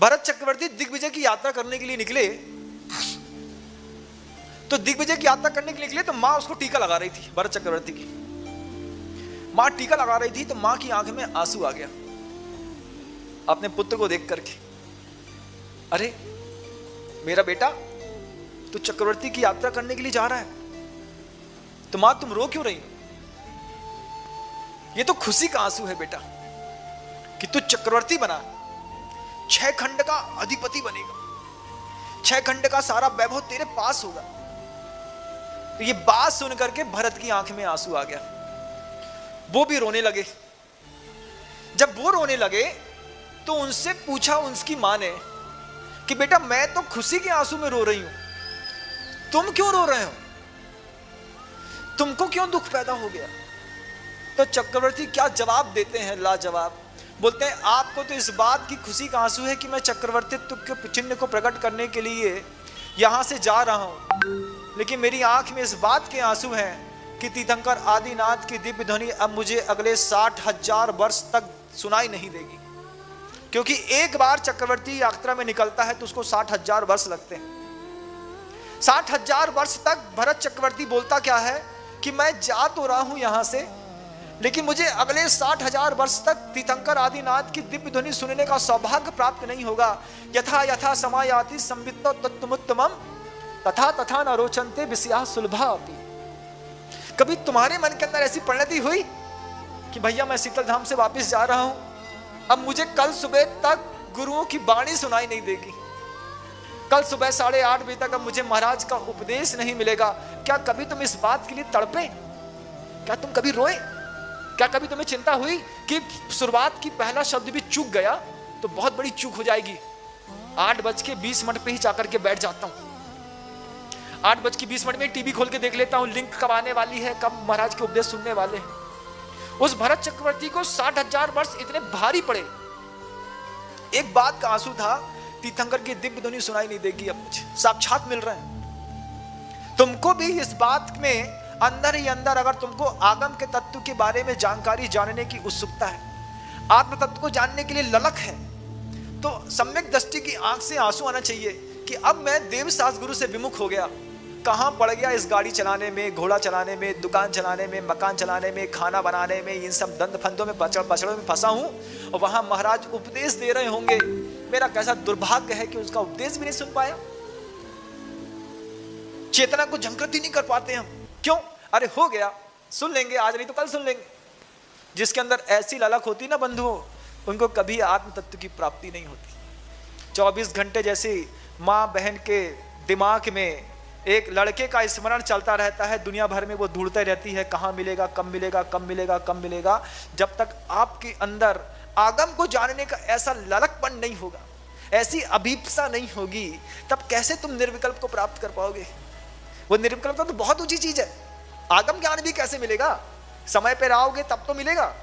भरत चक्रवर्ती दिग्विजय की यात्रा करने के लिए निकले। तो दिग्विजय की यात्रा करने के लिए निकले तो मां उसको टीका लगा रही थी, भरत चक्रवर्ती की मां टीका लगा रही थी। तो मां की आंख में आंसू आ गया अपने पुत्र को देख करके। अरे मेरा बेटा तू चक्रवर्ती की यात्रा करने के लिए जा रहा है, तो मां तुम रो क्यों रही हो? ये तो खुशी का आंसू है बेटा कि तू चक्रवर्ती बना, 6 खंड का अधिपति बनेगा, 6 खंड का सारा वैभव तेरे पास होगा। तो ये बात सुन करके भरत की आंख में आंसू आ गया, वो भी रोने लगे। जब वो रोने लगे तो उनसे पूछा उनकी मां ने कि बेटा मैं तो खुशी के आंसू में रो रही हूं, तुम क्यों रो रहे हो, तुमको क्यों दुख पैदा हो गया? तो चक्रवर्ती क्या जवाब देते हैं, लाजवाब। बोलते हैं आपको तो इस बात की खुशी का आंसू है कि मैं चक्रवर्तित्व के चिन्ह को प्रकट करने के लिए यहां से जा रहा हूं, लेकिन मेरी आंख में इस बात के आंसू हैं कि तीर्थंकर आदिनाथ की दिव्य ध्वनि अब मुझे अगले 60,000 वर्ष तक सुनाई नहीं देगी। क्योंकि एक बार चक्रवर्ती यात्रा में निकलता है तो उसको 60,000 वर्ष लगते हैं। 60,000 वर्ष तक भरत चक्रवर्ती बोलता क्या है कि मैं जा तो रहा हूं यहां से, लेकिन मुझे अगले 60,000 वर्ष तक तीर्थंकर आदिनाथ की दिव्य ध्वनि सुनने का सौभाग्य प्राप्त नहीं होगा। यथा यथा समायाति संवित्तो तत्तमुत्तमम् तथा तथा न रोचन्ते विषयाः सुलभापि। कभी तुम्हारे मन के अंदर ऐसी परिणति हुई कि भैया मैं शीतल धाम से वापस जा रहा हूं, अब मुझे कल सुबह तक गुरुओं की वाणी सुनाई नहीं देगी, कल सुबह 8:30 बजे तक अब मुझे महाराज का उपदेश नहीं मिलेगा? क्या कभी तुम इस बात के लिए तड़पे? क्या तुम कभी रोए? क्या कभी तुम्हें चिंता हुई कि शुरुआत की पहला शब्द भी चूक गया तो बहुत बड़ी चूक हो जाएगी? 8:20 पे ही जाकर के बैठ जाता हूं, 8:20 में टीवी खोल के देख लेता हूं लिंक कब आने वाली है, कब महाराज के उपदेश सुनने वाले हैं। उस भरत चक्रवर्ती को 60,000 वर्ष इतने भारी पड़े। एक बात का आंसू था, तीर्थंकर की दिव्य ध्वनि सुनाई नहीं देगी, अब मुझे साक्षात मिल रहा है। तुमको भी इस बात में अंदर ही अंदर अगर तुमको आगम के तत्व के बारे में जानकारी जानने की उत्सुकता है, आत्म तत्व को जानने के लिए ललक है, तो सम्यक दृष्टि की आंख से आंसू आना चाहिए कि अब मैं देवशास्त्र गुरु से विमुख हो गया, कहां पड़ गया इस गाड़ी चलाने में, घोड़ा चलाने में, दुकान चलाने में, मकान चलाने में, खाना बनाने में, इन सब दंड फंदों में पचड़ों में फंसा हूं। और वहां महाराज उपदेश दे रहे होंगे, मेरा कैसा दुर्भाग्य है कि उसका उपदेश भी नहीं सुन पाया। चेतना को जागृत ही नहीं कर पाते हम, क्यों? अरे हो गया, सुन लेंगे आज, नहीं तो कल सुन लेंगे। जिसके अंदर ऐसी ललक होती ना बंधुओं, उनको कभी आत्म तत्व की प्राप्ति नहीं होती। 24 घंटे जैसे माँ बहन के दिमाग में एक लड़के का स्मरण चलता रहता है, दुनिया भर में वो ढूंढते रहती है कहाँ मिलेगा, कब मिलेगा, कब मिलेगा, कब मिलेगा। जब तक आपके अंदर आगम को जानने का ऐसा ललकपन नहीं होगा, ऐसी अभीप्सा नहीं होगी, तब कैसे तुम निर्विकल्प को प्राप्त कर पाओगे? वो निर्विकल्पता तो बहुत ऊंची चीज है। आगम ज्ञान भी कैसे मिलेगा? समय पर आओगे तब तो मिलेगा।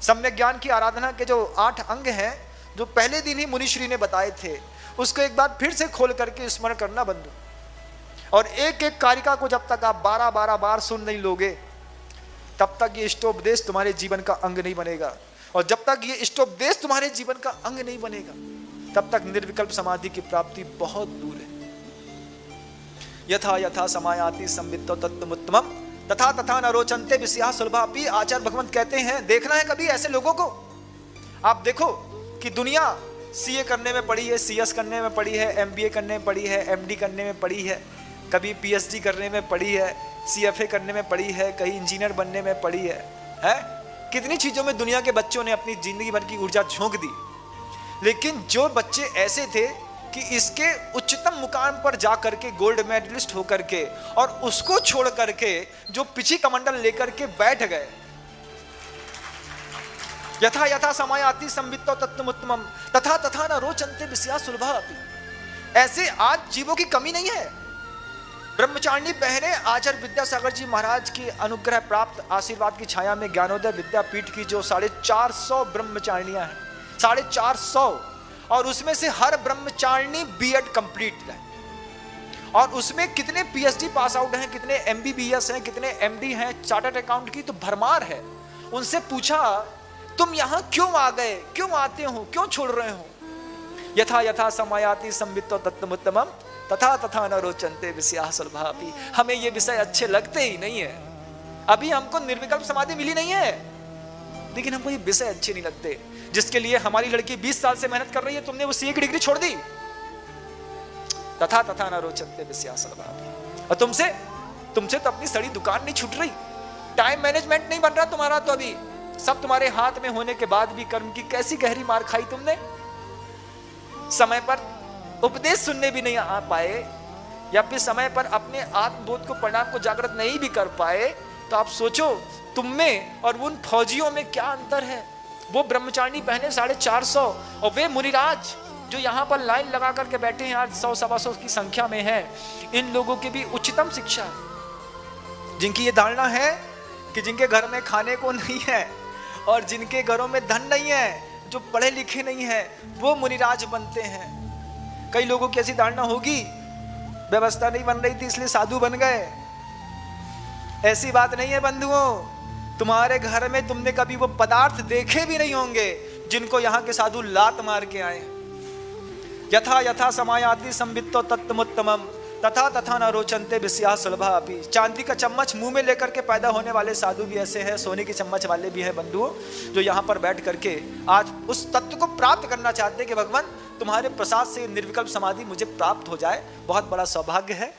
सम्यक ज्ञान की आराधना के जो 8 अंग हैं, जो पहले दिन ही मुनिश्री ने बताए थे, उसको एक बार फिर से खोल करके स्मरण करना बंधु। और एक एक कारिका को जब तक आप 12 बार सुन नहीं लोगे, तब तक ये इष्टोपदेश तुम्हारे जीवन का अंग नहीं बनेगा। और जब तक ये इष्टोपदेश तुम्हारे जीवन का अंग नहीं बनेगा, तब तक निर्विकल्प समाधि की प्राप्ति बहुत दूर है। यथा यथा समायाति संवित्तो तत्त्वमुत्तमम् तथा तथा न रोचन्ते विषयाः सुलभापि। आचार्य भगवंत कहते हैं, देखना है कभी ऐसे लोगों को। आप देखो कि दुनिया सीए करने में पड़ी है, सीएस करने में पड़ी है, एमबीए करने में पड़ी है, एमडी करने में पड़ी है, कभी पीएचडी करने में पड़ी है, सीएफए करने में पड़ी है, कहीं इंजीनियर बनने में पड़ी है? कितनी चीज़ों में दुनिया के बच्चों ने अपनी जिंदगी भर की ऊर्जा झोंक दी। लेकिन जो बच्चे ऐसे थे कि इसके उच्चतम मुकाम पर जा करके गोल्ड मेडलिस्ट होकर के और उसको छोड़ करके जो पिछी कमंडल लेकर के बैठ गए, यथा यथा समायाति संवित्तो तत्त्वमुत्तमम् तथा तथा न रोचन्ते विषयाः सुलभापि। ऐसे आज जीवों की कमी नहीं है। ब्रह्मचारिणी बहनें आचार्य विद्यासागर जी महाराज की अनुग्रह प्राप्त आशीर्वाद की छाया में ज्ञानोदय विद्यापीठ की जो 450 ब्रह्मचारिणियां हैं, 450, और उसमें से हर ब्रह्मचारिणी बीएड कंप्लीट है, और उसमें कितने पीएचडी पास आउट हैं, कितने एमबीबीएस हैं, कितने एमडी हैं, चार्टर्ड अकाउंट की तो भरमार है। उनसे पूछा तुम यहां क्यों आ गए, क्यों आते हो, क्यों छोड़ रहे हो? यथा यथा समायाति संवित्तो तत्तमुत्तमम तथा तथा न रोचन्ते विषयाः सुलभापि। हमें ये विषय अच्छे लगते ही नहीं है। अभी हमको निर्विकल्प समाधि मिली नहीं है, लेकिन हमको ये विषय अच्छे नहीं लगते। जिसके लिए हमारी लड़की 20 साल से मेहनत कर रही है, तुमने वो सीए की डिग्री छोड़ दी। तथा तथा न रोचन्ते विषयाः सुलभापि। और तुमसे तो अपनी सड़ी दुकान नहीं छूट रही, टाइम मैनेजमेंट नहीं बन रहा तुम्हारा। तो अभी सब तुम्हारे हाथ में होने के बाद भी कर्म की कैसी गहरी मार खाई तुमने। समय पर उपदेश सुनने भी नहीं आ पाए, या फिर समय पर अपने आत्मबोध को, परिणाम को जागृत नहीं भी कर पाए। तो आप सोचो तुम में और उन फौजियों में क्या अंतर है। वो ब्रह्मचारिणी पहने 450 और वे मुनिराज जो यहाँ पर लाइन लगा करके बैठे हैं, आज 100-125 की संख्या में है। इन लोगों की भी उच्चतम शिक्षा है। जिनकी ये धारणा है कि जिनके घर में खाने को नहीं है और जिनके घरों में धन नहीं है, जो पढ़े लिखे नहीं है, वो मुनिराज बनते हैं। कई लोगों की ऐसी धारणा होगी, व्यवस्था नहीं बन रही थी इसलिए साधु बन गए। ऐसी बात नहीं है बंधुओं। तुम्हारे घर में तुमने कभी वो पदार्थ देखे भी नहीं होंगे जिनको यहाँ के साधु लात मार के आए। यथा यथा समायाति संवित्तो तत्तमुत्तमम तथा तथा न रोचन्ते विषयाः सुलभापि। चांदी का चम्मच मुंह में लेकर के पैदा होने वाले साधु भी ऐसे हैं, सोने की चम्मच वाले भी हैं बंधुओं, जो यहाँ पर बैठ करके आज उस तत्व को प्राप्त करना चाहते हैं कि भगवान तुम्हारे प्रसाद से निर्विकल्प समाधि मुझे प्राप्त हो जाए। बहुत बड़ा सौभाग्य है।